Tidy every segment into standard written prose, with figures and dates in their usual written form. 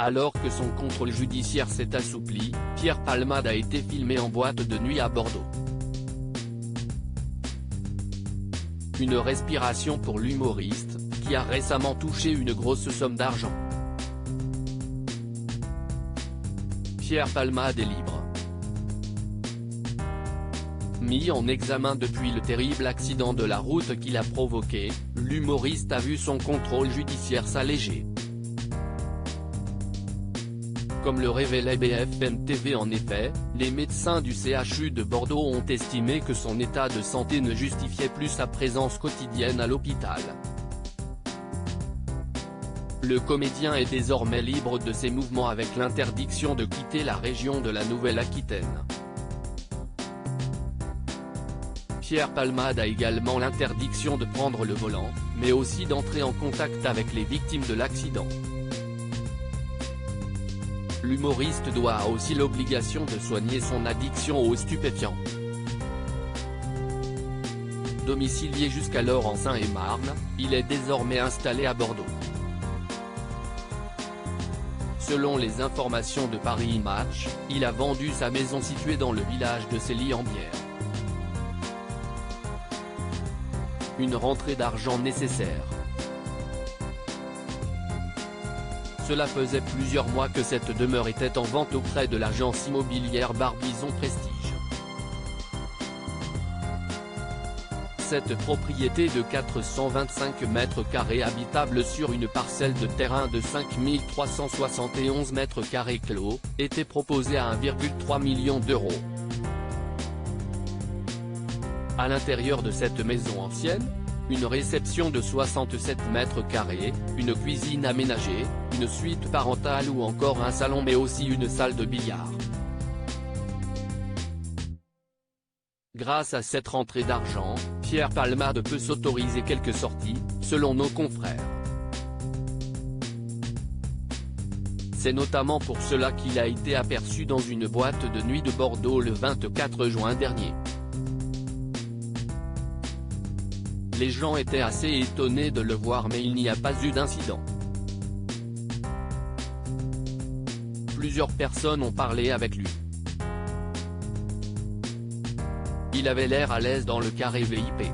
Alors que son contrôle judiciaire s'est assoupli, Pierre Palmade a été filmé en boîte de nuit à Bordeaux. Une respiration pour l'humoriste, qui a récemment touché une grosse somme d'argent. Pierre Palmade est libre. Mis en examen depuis le terrible accident de la route qu'il a provoqué, l'humoriste a vu son contrôle judiciaire s'alléger. Comme le révélait BFM TV, en effet, les médecins du CHU de Bordeaux ont estimé que son état de santé ne justifiait plus sa présence quotidienne à l'hôpital. Le comédien est désormais libre de ses mouvements avec l'interdiction de quitter la région de la Nouvelle-Aquitaine. Pierre Palmade a également l'interdiction de prendre le volant, mais aussi d'entrer en contact avec les victimes de l'accident. L'humoriste doit aussi l'obligation de soigner son addiction aux stupéfiants. Domicilié jusqu'alors en Seine-et-Marne, il est désormais installé à Bordeaux. Selon les informations de Paris Match, il a vendu sa maison située dans le village de Célie-en-Bière. Une rentrée d'argent nécessaire. Cela faisait plusieurs mois que cette demeure était en vente auprès de l'agence immobilière Barbizon Prestige. Cette propriété de 425 mètres carrés habitable sur une parcelle de terrain de 5371 mètres carrés clos, était proposée à 1,3 million d'euros. À l'intérieur de cette maison ancienne, une réception de 67 mètres carrés, une cuisine aménagée, une suite parentale ou encore un salon mais aussi une salle de billard. Grâce à cette rentrée d'argent, Pierre Palmade peut s'autoriser quelques sorties, selon nos confrères. C'est notamment pour cela qu'il a été aperçu dans une boîte de nuit de Bordeaux le 24 juin dernier. Les gens étaient assez étonnés de le voir mais il n'y a pas eu d'incident. Plusieurs personnes ont parlé avec lui. Il avait l'air à l'aise dans le carré VIP.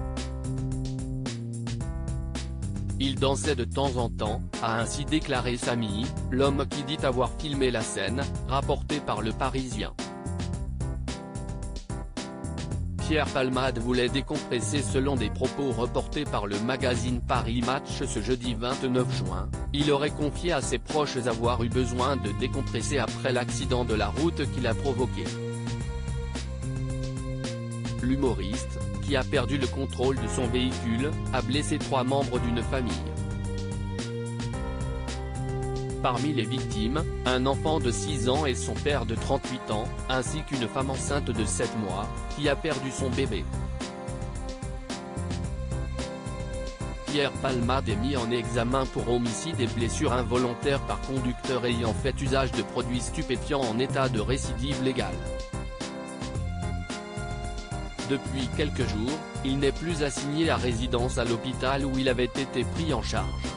Il dansait de temps en temps, a ainsi déclaré Samy, l'homme qui dit avoir filmé la scène, rapporté par Le Parisien. Pierre Palmade voulait décompresser selon des propos reportés par le magazine Paris Match ce jeudi 29 juin, il aurait confié à ses proches avoir eu besoin de décompresser après l'accident de la route qu'il a provoqué. L'humoriste, qui a perdu le contrôle de son véhicule, a blessé 3 membres d'une famille. Parmi les victimes, un enfant de 6 ans et son père de 38 ans, ainsi qu'une femme enceinte de 7 mois, qui a perdu son bébé. Pierre Palmade est mis en examen pour homicide et blessure involontaire par conducteur ayant fait usage de produits stupéfiants en état de récidive légale. Depuis quelques jours, il n'est plus assigné à résidence à l'hôpital où il avait été pris en charge.